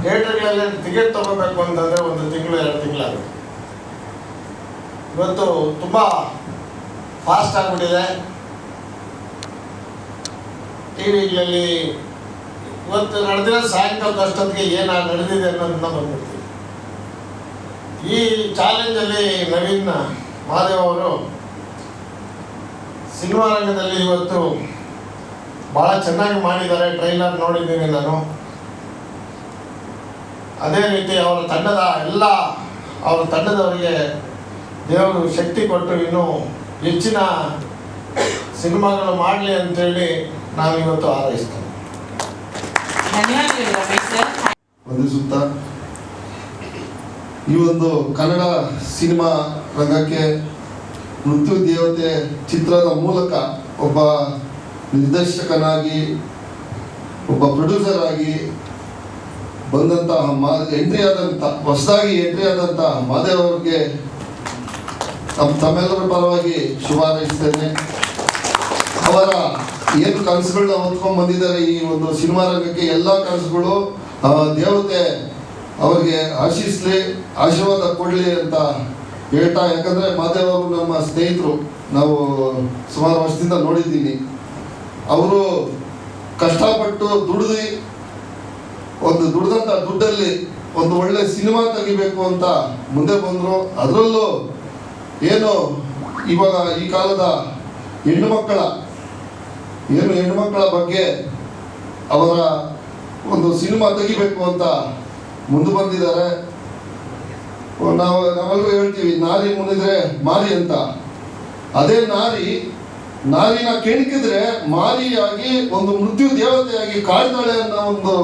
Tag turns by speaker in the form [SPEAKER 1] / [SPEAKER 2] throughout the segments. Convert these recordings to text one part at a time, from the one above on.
[SPEAKER 1] ಥಿಯೇಟರ್ಗಳಲ್ಲಿ ticket ತೊಗೋಬೇಕು ಅಂತಂದರೆ 1 ತಿಂಗಳು 2 ತಿಂಗಳಾಗುತ್ತೆ. ಇವತ್ತು ತುಂಬ ಫಾಸ್ಟ್ ಆಗಿಬಿಟ್ಟಿದೆ. ಟಿ ವಿಗಳಲ್ಲಿ ಇವತ್ತು ನಡೆದಿರೋ ಸಾಯಂಕಾಲದ ಅಷ್ಟೊತ್ತಿಗೆ ಏನು ನಡೆದಿದೆ ಅನ್ನೋದನ್ನ ಬಂದ್ಬಿಡ್ತೀವಿ. ಈ ಚಾಲೆಂಜಲ್ಲಿ ನವೀನ್ ಮಹಾದೇವ್ ಅವರು ಸಿನಿಮಾ ರಂಗದಲ್ಲಿ ಇವತ್ತು ಭಾಳ ಚೆನ್ನಾಗಿ ಮಾಡಿದ್ದಾರೆ. ಟ್ರೈಲರ್ ನೋಡಿದ್ದೀನಿ ನಾನು. ಅದೇ ರೀತಿ ಅವರ ತಂಡದವರಿಗೆ ದೇವರು ಶಕ್ತಿ ಕೊಟ್ಟು ಇನ್ನೂ ಹೆಚ್ಚಿನ ಸಿನಿಮಾಗಳು ಮಾಡಲಿ ಅಂತೇಳಿ ನಾನು ಇವತ್ತು ಹಾರೈಸ್ತೇನೆ.
[SPEAKER 2] ವಂದಿಸುತ್ತಾ ಈ ಒಂದು ಕನ್ನಡ ಸಿನಿಮಾ ರಂಗಕ್ಕೆ ಮೃತ್ಯು ದೇವತೆ ಚಿತ್ರದ ಮೂಲಕ ಒಬ್ಬ ನಿರ್ದೇಶಕನಾಗಿ, ಒಬ್ಬ ಪ್ರೊಡ್ಯೂಸರ್ ಆಗಿ ಬಂದಂತಹ ಹೊಸದಾಗಿ ಎಂಟ್ರಿ ಆದಂತಹ ಮಹಾದೇವ್ ಅವ್ರಿಗೆ ತಮ್ಮೆಲ್ಲರ ಪರವಾಗಿ ಶುಭ ಹಾರೈಸ್ತೇನೆ. ಅವರ ಏನು ಕನಸುಗಳನ್ನ ಹೊತ್ಕೊಂಡು ಬಂದಿದ್ದಾರೆ ಈ ಒಂದು ಸಿನಿಮಾ ರಂಗಕ್ಕೆ, ಎಲ್ಲ ಕನಸುಗಳು ದೇವತೆ ಅವರಿಗೆ ಆಶೀರ್ವಾದ ಕೊಡಲಿ ಅಂತ ಹೇಳ್ತಾ, ಯಾಕಂದರೆ ಮಹಾದೇವ್ ಅವರು ನಮ್ಮ ಸ್ನೇಹಿತರು, ನಾವು ಸುಮಾರು ವರ್ಷದಿಂದ ನೋಡಿದ್ದೀನಿ. ಅವರು ಕಷ್ಟಪಟ್ಟು ದುಡ್ದಂಥ ದುಡ್ಡಲ್ಲಿ ಒಂದು ಒಳ್ಳೆ ಸಿನಿಮಾ ತೆಗಿಬೇಕು ಅಂತ ಮುಂದೆ ಬಂದರು. ಅದರಲ್ಲೂ ಏನು ಇವಾಗ ಈ ಕಾಲದ ಹೆಣ್ಣುಮಕ್ಕಳ ಬಗ್ಗೆ ಅವರ ಒಂದು ಸಿನಿಮಾ ತೆಗಿಬೇಕು ಅಂತ ಮುಂದೆ ಬಂದಿದ್ದಾರೆ. ನಾವೆಲ್ಲರೂ ಹೇಳ್ತೀವಿ ನಾರಿ ಮುನಿದ್ರೆ ಮಾರಿ ಅಂತ. ಅದೇ ನಾರಿನ ಕೆಣಕಿದ್ರೆ ಮಾರಿಯಾಗಿ ಒಂದು ಮೃತ್ಯು ದೇವತೆಯಾಗಿ ಕಾಡ್ತಾಳೆ ಅನ್ನೋ ಒಂದು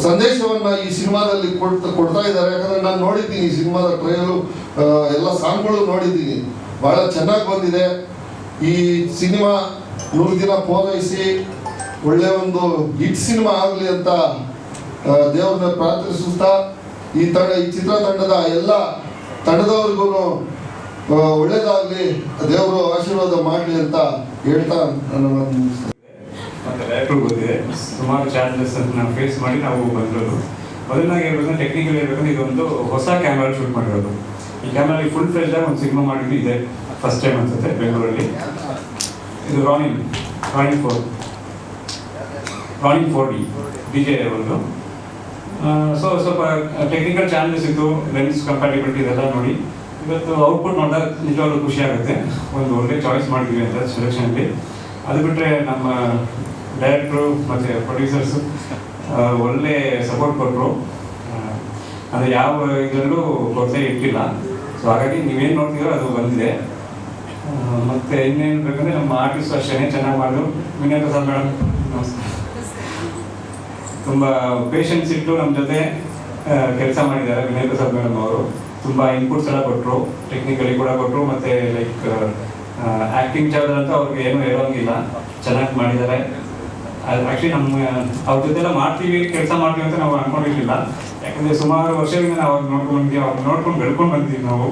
[SPEAKER 2] ಸಂದೇಶವನ್ನ ಈ ಸಿನಿಮಾದಲ್ಲಿ ಕೊಡ್ತಾ ಇದ್ದಾರೆ. ಯಾಕಂದ್ರೆ ನಾನು ನೋಡಿದ್ದೀನಿ ಈ ಸಿನಿಮಾದ ಟ್ರೈಲರು, ಎಲ್ಲ ಸಾಂಗ್ಗಳು ನೋಡಿದ್ದೀನಿ, ಬಹಳ ಚೆನ್ನಾಗಿ ಬಂದಿದೆ. ಈ ಸಿನಿಮಾ 100 ದಿನ ಪೂರೈಸಿ ಒಳ್ಳೆ ಒಂದು ಹಿಟ್ ಸಿನಿಮಾ ಆಗಲಿ ಅಂತ ದೇವ್ರನ್ನ ಪ್ರಾರ್ಥಿಸುತ್ತಾ, ಈ ಚಿತ್ರತಂಡದ ಎಲ್ಲ ತಂಡದವ್ರಿಗೂ ಒಳ್ಳೇದಾಗಲಿ, ದೇವರು ಆಶೀರ್ವಾದ ಮಾಡಲಿ ಅಂತ ಹೇಳ್ತಾ
[SPEAKER 3] ಮತ್ತು ಡೈರೆಕ್ಟ್ರು ಬಂದಿದೆ. ಸುಮಾರು ಚಾಲೆಂಜಸ್ ಅಂತ ನಾವು ಫೇಸ್ ಮಾಡಿ ನಾವು ಬಂದಿರೋದು. ಮೊದಲನಾಗಿ ಹೇಳ್ಬೇಕಂದ್ರೆ ಟೆಕ್ನಿಕಲ್ ಹೇಳ್ಬೇಕಂದ್ರೆ ಇದೊಂದು ಹೊಸ ಕ್ಯಾಮ್ರಾ ಶೂಟ್ ಮಾಡಿರೋದು. ಈ ಕ್ಯಾಮ್ರಲ್ಲಿ ಫುಲ್ ಫ್ರೆಶ್ಡಾಗಿ ಒಂದು ಸಿನಿಮಾ ಮಾಡಿದ್ದು ಇದೆ, ಫಸ್ಟ್ ಟೈಮ್ ಅನ್ಸುತ್ತೆ ಬೆಂಗಳೂರಲ್ಲಿ. ಇದು ರಾನಿಂಗ್ 4D DJ ಒಂದು. ಸೊ ಸ್ವಲ್ಪ ಟೆಕ್ನಿಕಲ್ ಚಾಲೆಂಜಸ್ ಇತ್ತು, ಲೆನ್ಸ್ ಕಂಪ್ಯಾಟಿಬಿಲಿಟಿ ಇದೆಲ್ಲ ನೋಡಿ ಇವತ್ತು ಔಟ್ಪುಟ್ ನೋಡಿದಾಗ ನಿಜವಾಗ್ಲೂ ಖುಷಿ ಆಗುತ್ತೆ. ಒಂದು ಒಳ್ಳೆ ಚಾಯ್ಸ್ ಮಾಡಿದ್ವಿ ಅಂತ ಸೆಲೆಕ್ಷನಲ್ಲಿ. ಅದು ಬಿಟ್ಟರೆ ನಮ್ಮ ಡೈರೆಕ್ಟ್ರು ಮತ್ತು ಪ್ರೊಡ್ಯೂಸರ್ಸು ಒಳ್ಳೆ ಸಪೋರ್ಟ್ ಕೊಟ್ಟರು. ಅದು ಯಾವ ಇದರಲ್ಲೂ ಕೊರತೆ ಇಟ್ಟಿಲ್ಲ. ಸೊ ಹಾಗಾಗಿ ನೀವೇನು ನೋಡ್ತೀರೋ ಅದು ಬಂದಿದೆ. ಮತ್ತು ಇನ್ನೇನು ಬೇಕಂದರೆ ನಮ್ಮ ಆರ್ಟಿಸ್ಟ್ ಅಷ್ಟೇ ಚೆನ್ನಾಗಿ ಮಾಡಿದ್ರು. ವಿನಯ್ ಪ್ರಸಾದ್ ಮೇಡಮ್ ನಮಸ್ಕಾರ. ತುಂಬ ಪೇಷನ್ಸ್ ಇಟ್ಟು ನಮ್ಮ ಜೊತೆ ಕೆಲಸ ಮಾಡಿದ್ದಾರೆ ವಿನಯ್ ಪ್ರಸಾದ್ ಮೇಡಮ್ ಅವರು. ತುಂಬ ಇನ್ಪುಟ್ಸ್ ಎಲ್ಲ ಕೊಟ್ಟರು, ಟೆಕ್ನಿಕಲಿ ಕೂಡ ಕೊಟ್ಟರು. ಮತ್ತು ಲೈಕ್ ಆ್ಯಕ್ಟಿಂಗ್ ಜಾಗದಂತೂ ಅವ್ರಿಗೆ ಏನೂ ಹೇಳೋಂಗಿಲ್ಲ, ಚೆನ್ನಾಗಿ ಮಾಡಿದ್ದಾರೆ. ಆ್ಯಕ್ಚುಲಿ ಅವ್ರ ಜೊತೆ ಎಲ್ಲ ಕೆಲಸ ಮಾಡ್ತೀವಿ ಅಂತ ನಾವು ಅಂದ್ಕೊಂಡಿರಲಿಲ್ಲ. ಯಾಕಂದರೆ ಸುಮಾರು ವರ್ಷದಿಂದ ನಾವು ಅವ್ರು ನೋಡ್ಕೊಂಡು ಬೆಳ್ಕೊಂಡು ಬಂದಿದ್ದೀವಿ ನಾವು.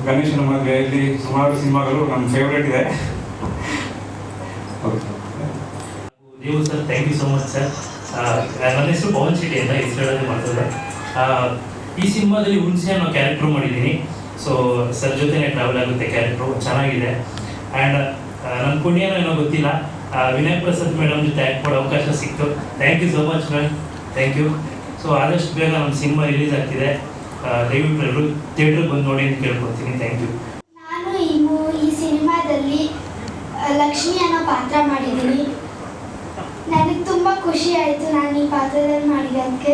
[SPEAKER 3] ಗಣೇಶನ ಮದುವೆಯಲ್ಲಿ ಸುಮಾರು ಸಿನಿಮಾಗಳು ನಮ್ಮ ಫೇವ್ರೇಟ್ ಇದೆ.
[SPEAKER 4] Devu sir, thank you so much sir. ನನ್ನ ಹೆಸರು ಪವನ್ ಶೆಟ್ಟಿ ಅಂತ ಹೆಸರು ಮಾಡ್ತಾರೆ. ಈ ಸಿನಿಮಾದಲ್ಲಿ ಹುಣಸೆ ಅನ್ನೋ ಕ್ಯಾರೆಕ್ಟ್ರು ಮಾಡಿದ್ದೀನಿ. ಸೊ ಸರ್ ಜೊತೆನೇ ಟ್ರಾವೆಲ್ ಆಗುತ್ತೆ ಕ್ಯಾರೆಕ್ಟ್ರು, ಚೆನ್ನಾಗಿದೆ. ಆ್ಯಂಡ್ ನನ್ನ ಪುಣ್ಯನೋ ಏನೋ ಗೊತ್ತಿಲ್ಲ, ವಿನಯ್ ಪ್ರಸಾದ್ ಮೇಡಮ್ ಜೊತೆ ಆ್ಯಕ್ಟ್ ಮಾಡೋ ಅವಕಾಶ ಸಿಕ್ತು. Thank you so much ma'am, thank you. So ಆದಷ್ಟು ಬೇಗ ನಮ್ಮ ಸಿನಿಮಾ ರಿಲೀಸ್ ಆಗ್ತಿದೆ, ದಯವಿಟ್ಟು ಎಲ್ಲರೂ ಥಿಯೇಟ್ರಿಗೆ ಬಂದು ನೋಡಿ ಅಂತ ಕೇಳ್ಕೊಡ್ತೀನಿ. Thank you.
[SPEAKER 5] ನಾನು ಈ ಸಿನಿಮಾದಲ್ಲಿ ಲಕ್ಷ್ಮಿ ಅನ್ನೋ ಪಾತ್ರ ಮಾಡಿದ್ದೀನಿ. ನನಗೆ ತುಂಬ ಖುಷಿ ಆಯಿತು ನಾನು ಈ ಪಾತ್ರದಲ್ಲಿ ಮಾಡಿದ್ದಕ್ಕೆ.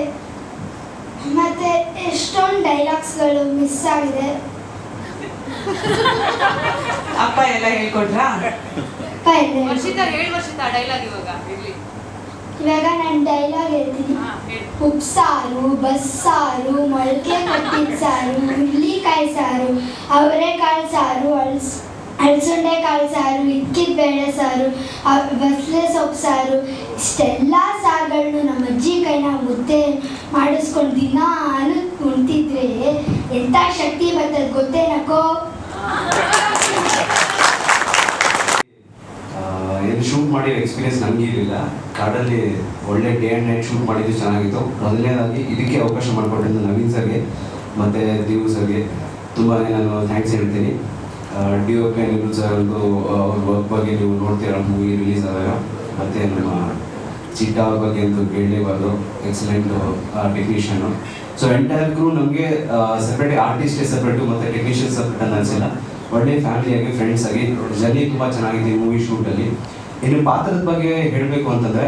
[SPEAKER 5] ಮತ್ತು ಎಷ್ಟೊಂದು ಡೈಲಾಗ್ಸ್ಗಳು ಮಿಸ್ ಆಗಿದೆ.
[SPEAKER 6] ಅಪ್ಪ ಎಲ್ಲ ಹೇಳ್ಕೊಟ್ರಾ?
[SPEAKER 5] ಇವಾಗ ನಾನು ಡೈಲಾಗ್ ಹೇಳ್ತೀನಿ. ಉಪ್ಸಾರು, ಬಸ್ಸಾರು, ಮೊಳಕೆ ಕಟ್ಟಿದ ಸಾರು, ಹುರುಳಿಕಾಯಿ ಸಾರು, ಅವರೆಕಾಳು ಸಾರು, ಅಳಸಂಡೆ ಕಾಳು ಸಾರು, ಇಕ್ಕಿದ ಬೇಳೆ ಸಾರು, ಬಸಳೆ ಸೊಪ್ಪು ಸಾರು, ಇಷ್ಟೆಲ್ಲ ಸಾರುಗಳನ್ನು ನಮ್ಮ ಅಜ್ಜಿ ಕೈನ ಮುದ್ದೆ ಮಾಡಿಸ್ಕೊಂಡು ದಿನಾನು ಉಣ್ತಿದ್ರೆ ಎಂಥ ಶಕ್ತಿ ಬರ್ತದೆ ಗೊತ್ತೇನಕ್ಕೋ.
[SPEAKER 7] ಏನು ಶೂಟ್ ಮಾಡಿರೋ ಎಕ್ಸ್ಪೀರಿಯನ್ಸ್ ನನಗೆ ಇರಲಿಲ್ಲ. ಕಾಡಲ್ಲಿ ಒಳ್ಳೆ ಡೇ ಆ್ಯಂಡ್ ನೈಟ್ ಶೂಟ್ ಮಾಡಿದ್ದು ಚೆನ್ನಾಗಿತ್ತು. ಮೊದಲನೇದಾಗಿ ಇದಕ್ಕೆ ಅವಕಾಶ ಮಾಡಿಕೊಟ್ಟಿದ್ದು ನವೀನ್ ಸರ್ಗೆ ಮತ್ತು ದಿವು ಸರ್ಗೆ ತುಂಬಾ ನಾನು ಥ್ಯಾಂಕ್ಸ್ ಹೇಳ್ತೀನಿ. DOP ಅನಿರುದ್ಧ್ ಸರ್ ಒಂದು ಅವ್ರ ವರ್ಕ್ ಬಗ್ಗೆ ನೀವು ನೋಡ್ತೀರ ಮೂವಿ ರಿಲೀಸ್ ಆದಾಗ. ಮತ್ತು ನಮ್ಮ ಚಿಟ್ಟ ಅವ್ರ ಬಗ್ಗೆ ಅಂತೂ ಕೇಳಲೇಬಾರ್ದು, ಎಕ್ಸಲೆಂಟ್ ಟೆಕ್ನಿಷಿಯನು. ಸೊ ಎಂಟೈರ್ ಕ್ರೂ ನಮಗೆ ಸಪ್ರೇಟ್ ಆರ್ಟಿಸ್ಟೇ ಸಪ್ರೇಟು ಮತ್ತು ಟೆಕ್ನಿಷಿಯನ್ ಸಪ್ರೇಟ್ ಅಂತ ಅನಿಸಿಲ್ಲ. ಒಳ್ಳೆ ಫ್ಯಾಮಿಲಿಯಾಗಿ ಫ್ರೆಂಡ್ಸ್ ಆಗಿ ಜರ್ನಿ ತುಂಬ ಚೆನ್ನಾಗಿದೆ ಮೂವಿ ಶೂಟಲ್ಲಿ. ಇನ್ನು ಪಾತ್ರದ ಬಗ್ಗೆ ಹೇಳಬೇಕು ಅಂತಂದರೆ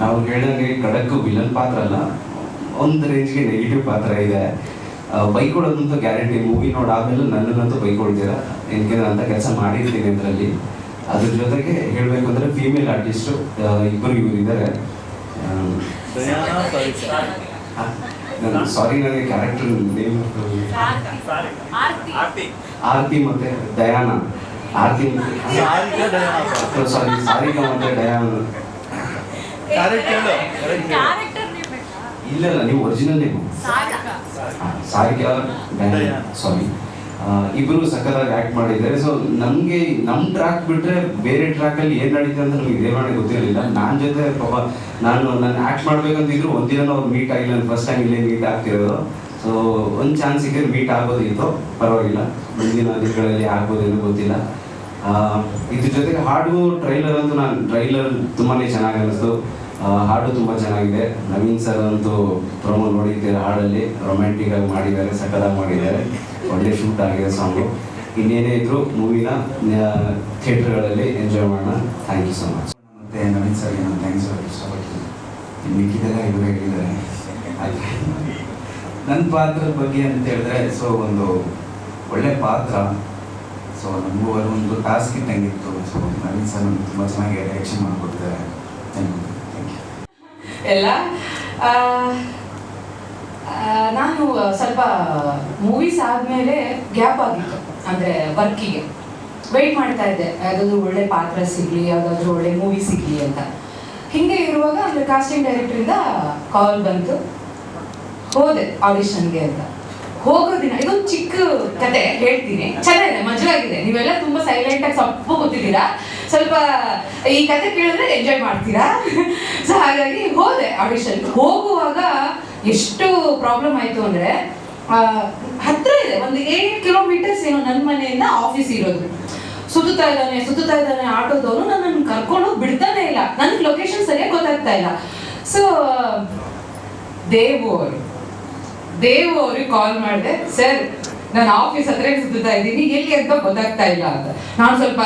[SPEAKER 7] ನಾವು ಹೇಳ್ದಂಗೆ ಖಡಕ್ ವಿಲನ್ ಪಾತ್ರ ಅಲ್ಲ, ಒಂದು ರೇಂಜ್ಗೆ ನೆಗೆಟಿವ್ ಪಾತ್ರ ಇದೆ. ಬೈಕೊಡೋದಂತೂ ಗ್ಯಾರಂಟಿ. ಮೂವಿ ನೋಡಾದ್ಮೇಲೆ ನನ್ನನ್ನಂತೂ ಬೈಕೊಳ್ತೀರ, ಏಕೆಂದ್ರೆ ಅಂತ ಕೆಲಸ ಮಾಡಿರ್ತೀನಿ ಅದರಲ್ಲಿ. ಅದ್ರ ಜೊತೆಗೆ ಹೇಳಬೇಕು ಅಂದರೆ ಫೀಮೇಲ್ ಆರ್ಟಿಸ್ಟು ಇಬ್ಬರು ಇವರಿದ್ದಾರೆ. ಸಾರಿ ನನಗೆ ಕ್ಯಾರೆಕ್ಟರ್ ನೇಮ್ ಆರ್ತಿ ಮತ್ತು ದಯಾನ. ಆರ್ತಿ ಸಾರಿ ಸಾರಿಕಾ ಮತ್ತು ದಯಾನ. ಇಲ್ಲ ನೀವು ಒರಿಜಿನಲ್ ನೇಮು ಸಾರಿಕಾ ದಯಾನ. ಸಾರಿ, ಇಬ್ಬರು ಸಕ್ಕತ್ತಾಗಿ ಆ್ಯಕ್ಟ್ ಮಾಡಿದ್ದಾರೆ. ಸೊ ನಮಗೆ ನಮ್ಮ ಟ್ರ್ಯಾಕ್ ಬಿಟ್ಟರೆ ಬೇರೆ ಟ್ರ್ಯಾಕಲ್ಲಿ ಏನು ನಡೀತೆ ಅಂತ ನಮಗೆ ಇದೇ ಮಾಡಿ ಗೊತ್ತಿರಲಿಲ್ಲ. ನನ್ನ ಜೊತೆ ಪಾಪ ನಾನು ಆ್ಯಕ್ಟ್ ಮಾಡ್ಬೇಕಂತಿದ್ರು ಒಂದಿನ ಅವ್ರು ಮೀಟ್ ಆಗಿಲ್ಲ. ನಾನು ಫಸ್ಟ್ ಟೈಮ್ ಇಲ್ಲೇ ಮೀಟ್ ಆಗ್ತಿರೋದು. ಸೊ ಒಂದು ಚಾನ್ಸ್ ಸಿಕ್ಕಿದ್ರೆ ಮೀಟ್ ಆಗೋದಿತ್ತು, ಪರವಾಗಿಲ್ಲ. ಮುಂದಿನ ದಿನಗಳಲ್ಲಿ ಆಗ್ಬೋದೇನೋ ಗೊತ್ತಿಲ್ಲ. ಇದ್ರ ಜೊತೆಗೆ ಹಾಡು ಟ್ರೈಲರ್ ಅಂತೂ ಟ್ರೈಲರ್ ತುಂಬಾ ಚೆನ್ನಾಗಿ ಅನ್ನಿಸ್ತು. ಹಾಡು ತುಂಬ ಚೆನ್ನಾಗಿದೆ. ನವೀನ್ ಸರ್ ಅಂತೂ ಪ್ರೊಮೋ ನೋಡಿದ್ದೀರ, ಹಾಡಲ್ಲಿ ರೊಮ್ಯಾಂಟಿಕ್ ಆಗಿ ಮಾಡಿದ್ದಾರೆ, ಸಕ್ಕತ್ತಾಗಿ ಮಾಡಿದ್ದಾರೆ. ಒಳ್ಳೆ ಶೂಟ್ ಆಗಿದೆ ಸಾಂಗು. ಇನ್ನೇನೇ ಇದ್ರು ಮೂವಿನ ಥಿಯೇಟ್ರ್ಗಳಲ್ಲಿ ಎಂಜಾಯ್ ಮಾಡೋಣ. Thank you so much.
[SPEAKER 8] ಮತ್ತು ನವೀನ್ ಸರ್ಗೆ ನಾನು ಥ್ಯಾಂಕ್ಸ್ ಹೇಳೋಕ್ಕೆ ಇಷ್ಟಪಡ್ತೀನಿ. ಮಿಕ್ಕಿದೆಲ್ಲ ಇವರು ಹೇಳಿದ್ದಾರೆ. ಆಯ್ತು, ನನ್ನ ಪಾತ್ರದ ಬಗ್ಗೆ ಅಂತ ಹೇಳಿದ್ರೆ ಸೊ ಒಂದು ಒಳ್ಳೆ ಪಾತ್ರ. ಸೊ ನಮಗೂ ಒಂದು ಟಾಸ್ಕ್ ಇದ್ದಂಗಿತ್ತು. ಸೊ ನವೀನ್ ಸರ್ ನಮ್ಗೆ ತುಂಬ ಚೆನ್ನಾಗಿ ಡೈರೆಕ್ಷನ್ ಮಾಡಿಕೊಡ್ತಾರೆ. Thank you.
[SPEAKER 6] ಎಲ್ಲ ನಾನು ಸ್ವಲ್ಪ ಮೂವೀಸ್ ಆದಮೇಲೆ ಗ್ಯಾಪ್ ಆಗಿತ್ತು, ಅಂದರೆ ವರ್ಕಿಗೆ ವೆಯ್ಟ್ ಮಾಡ್ತಾ ಇದ್ದೆ, ಯಾವುದಾದ್ರೂ ಒಳ್ಳೆ ಪಾತ್ರ ಸಿಗಲಿ, ಯಾವುದಾದ್ರೂ ಒಳ್ಳೆ ಮೂವಿ ಸಿಗಲಿ ಅಂತ. ಹೀಗೆ ಇರುವಾಗ ಅಂದರೆ ಕಾಸ್ಟಿಂಗ್ ಡೈರೆಕ್ಟ್ರಿಂದ ಕಾಲ್ ಬಂತು, ಹೋದೆ ಆಡಿಷನ್ಗೆ ಅಂತ. ಹೋಗೋ ದಿನ ಇದೊಂದು ಚಿಕ್ಕ ಕತೆ ಹೇಳ್ತೀನಿ, ಚೆನ್ನಾಗಿದೆ, ಮಜವಾಗಿದೆ. ನೀವೆಲ್ಲ ತುಂಬ ಸೈಲೆಂಟಾಗಿ ಸ್ವಲ್ಪ ಗೊತ್ತಿದ್ದೀರಾ, ಸ್ವಲ್ಪ ಈ ಕತೆ ಕೇಳಿದ್ರೆ ಎಂಜಾಯ್ ಮಾಡ್ತೀರಾ. ಸೊ ಹಾಗಾಗಿ ಹೋದೆ ಆಡಿಷನ್. ಹೋಗುವಾಗ ಎಷ್ಟು ಪ್ರಾಬ್ಲಮ್ ಆಯಿತು ಅಂದರೆ, ಹತ್ತಿರ ಇದೆ, ಒಂದು 8 ಕಿಲೋಮೀಟರ್ಸ್ ಏನೋ ನನ್ನ ಮನೆಯಿಂದ ಆಫೀಸ್ ಇರೋದು. ಸುತ್ತಾ ಇದ್ದಾನೆ ಆಟೋದವನು ನನ್ನನ್ನು ಕರ್ಕೊಂಡು ಬಿಡ್ತಾನೆ ಇಲ್ಲ. ನನಗೆ ಲೊಕೇಶನ್ ಸರಿಯಾಗಿ ಗೊತ್ತಾಗ್ತಾ ಇಲ್ಲ. ಸೊ ದೇವು ಅವ್ರಿಗೆ ಕಾಲ್ ಮಾಡಿದೆ, ಸರ್ ನಾನು ಆಫೀಸ್ ಹತ್ರ ಸುತ್ತಾ ಇದ್ದೀನಿ, ಎಲ್ಲಿ ಅಂತ ಗೊತ್ತಾಗ್ತಾ ಇಲ್ಲ ಅಂತ. ನಾನು ಸ್ವಲ್ಪ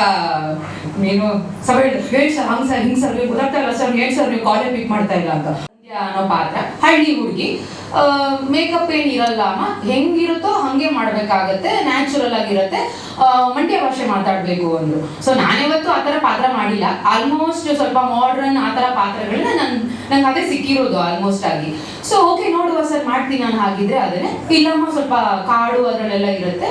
[SPEAKER 6] ಏನು ಸಭೆ ಹೇಳಿ ಸರ್, ಹಿಂಗೆ ಸರ್ ನೀವು ಗೊತ್ತಾಗ್ತಾ ಇಲ್ಲ ಸರ್, ಏನು ಸರ್ ನೀವು ಕಾಲೇ ಪಿಕ್ ಮಾಡ್ತಾ ಇಲ್ಲ ಅಂತ. ಅನ್ನೋ ಪಾತ್ರ, ಹಳ್ಳಿ ಹುಡುಗಿ, ಮೇಕಪ್ ಏನು ಇರಲ್ಲ ಅಮ್ಮ, ಹೆಂಗಿರುತ್ತೋ ಹಾಗೆ ಮಾಡಬೇಕಾಗತ್ತೆ, ನ್ಯಾಚುರಲ್ ಆಗಿರುತ್ತೆ, ಮಂಡ್ಯ ಭಾಷೆ ಮಾತಾಡಬೇಕು ಅಂದರು. ಸೊ ನಾನಿವತ್ತು ಆ ಥರ ಪಾತ್ರ ಮಾಡಿಲ್ಲ. ಆಲ್ಮೋಸ್ಟ್ ಸ್ವಲ್ಪ ಮಾಡ್ರನ್ ಆ ಥರ ಪಾತ್ರಗಳನ್ನ ನಂಗೆ ಅದೇ ಸಿಕ್ಕಿರೋದು ಆಲ್ಮೋಸ್ಟ್ ಆಗಿ. ಸೊ ಓಕೆ ನೋಡುವ ಸರ್, ಮಾಡ್ತೀನಿ ನಾನು ಹಾಗಿದ್ರೆ. ಅದನ್ನೇ ಇಲ್ಲಮ್ಮ ಸ್ವಲ್ಪ ಕಾಡು ಅದರಲ್ಲೆಲ್ಲ ಇರುತ್ತೆ,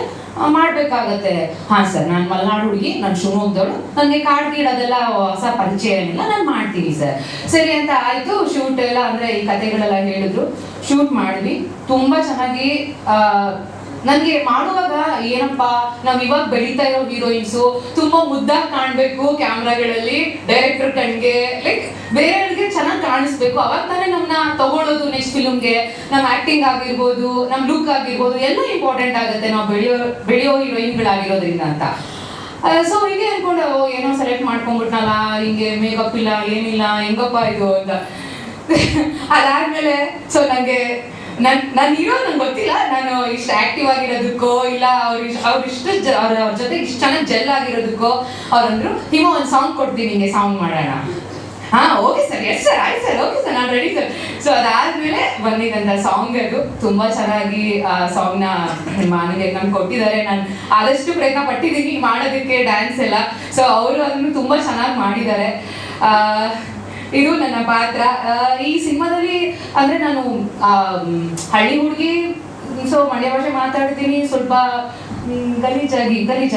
[SPEAKER 6] ಮಾಡಬೇಕಾಗತ್ತೆ. ಹಾಂ ಸರ್, ನಾನು ಮಲೆನಾಡು ಹುಡುಗಿ, ನಾನು ಶಿವಮೊಗ್ಗದವಳು, ನನಗೆ ಕಾಡು ಗೀಡು ಅದೆಲ್ಲ ಹೊಸ ಪರಿಚಯ ಏನಿಲ್ಲ, ನಾನು ಮಾಡ್ತೀನಿ ಸರ್. ಸರಿ ಅಂತ ಆಯಿತು. ಶೂಟ್ ಎಲ್ಲ ಅಂದರೆ ಈ ಕತೆಗಳೆಲ್ಲ ಹೇಳಿದ್ರು, ಶೂಟ್ ಮಾಡಿದ್ವಿ. ತುಂಬ ಚೆನ್ನಾಗಿ ನನಗೆ ಮಾಡುವಾಗ ಏನಪ್ಪ, ನಾವು ಇವಾಗ ಬೆಳೀತಾ ಇರೋ ಹೀರೋಯಿನ್ಸು ತುಂಬ ಮುದ್ದಾಗಿ ಕಾಣಬೇಕು ಕ್ಯಾಮ್ರಾಗಳಲ್ಲಿ, ಡೈರೆಕ್ಟರ್ ಕಣ್ಗೆ, ಲೈಕ್ ಬೇರೆಯವ್ರಿಗೆ ಚೆನ್ನಾಗಿ ಕಾಣಿಸ್ಬೇಕು, ಅವಾಗ ತಾನೇ ನಮ್ಮನ್ನ ತಗೊಳ್ಳೋದು ನೆಕ್ಸ್ಟ್ ಫಿಲ್ಮ್ಗೆ. ನಮ್ಮ ಆ್ಯಕ್ಟಿಂಗ್ ಆಗಿರ್ಬೋದು, ನಮ್ಮ ಲುಕ್ ಆಗಿರ್ಬೋದು, ಎಲ್ಲ ಇಂಪಾರ್ಟೆಂಟ್ ಆಗುತ್ತೆ ನಾವು ಬೆಳೆಯೋ ಹೀರೋಯಿನ್ಗಳಾಗಿರೋದ್ರಿಂದ ಅಂತ. ಸೊ ಹಿಂಗೆ ಅಂದ್ಕೊಂಡು ಏನೋ ಸೆಲೆಕ್ಟ್ ಮಾಡ್ಕೊಂಡ್ಬಿಟ್ನಲ್ಲ, ಹಿಂಗೆ ಮೇಕಪ್ ಇಲ್ಲ ಏನಿಲ್ಲ, ಹೆಂಗಪ್ಪ ಇದು ಅಂತ. ಅದಾದ್ಮೇಲೆ ಸೊ ನನಗೆ ನನ್ನ ಹೀರೋ ನಂಗೆ ಗೊತ್ತಿಲ್ಲ, ನಾನು ಇಷ್ಟು ಆ್ಯಕ್ಟಿವ್ ಆಗಿರೋದಕ್ಕೋ ಇಲ್ಲ ಅವ್ರ ಜೊತೆ ಇಷ್ಟು ಚೆನ್ನಾಗಿ ಜೆಲ್ ಆಗಿರೋದಕ್ಕೋ ಅವ್ರಂದ್ರು, ಹಿಮ ಒಂದು ಸಾಂಗ್ ಕೊಡ್ತೀನಿ ನಿಮಗೆ, ಸಾಂಗ್ ಮಾಡೋಣ. ಹಾಂ ಓಕೆ ಸರ್, ಎಸ್ ಸರ್, ಆಯ್ತು ಸರ್, ಓಕೆ ಸರ್, ನಾನು ರೆಡಿ ಸರ್. ಸೊ ಅದಾದಮೇಲೆ ಬಂದಿದ್ದಂಥ ಸಾಂಗ್ ಅದು ತುಂಬ ಚೆನ್ನಾಗಿ ಆ ಸಾಂಗ್ನ ನನಗೆ ಕೊಟ್ಟಿದ್ದಾರೆ. ನಾನು ಆದಷ್ಟು ಪ್ರಯತ್ನ ಪಟ್ಟಿದ್ದೀನಿ ಮಾಡೋದಕ್ಕೆ, ಡ್ಯಾನ್ಸ್ ಎಲ್ಲ. ಸೊ ಅವರು ಅದನ್ನು ತುಂಬ ಚೆನ್ನಾಗಿ ಮಾಡಿದ್ದಾರೆ. ಇದು ನನ್ನ ಪಾತ್ರ ಈ ಸಿನಿಮಾದಲ್ಲಿ. ಅಂದರೆ ನಾನು ಹಳ್ಳಿ ಹುಡುಗಿ, ಸೊ ಮಂಡ್ಯ ಭಾಷೆ ಮಾತಾಡ್ತೀನಿ, ಸ್ವಲ್ಪ ಗಲೀಜಾಗಿರ್ತೀನಿ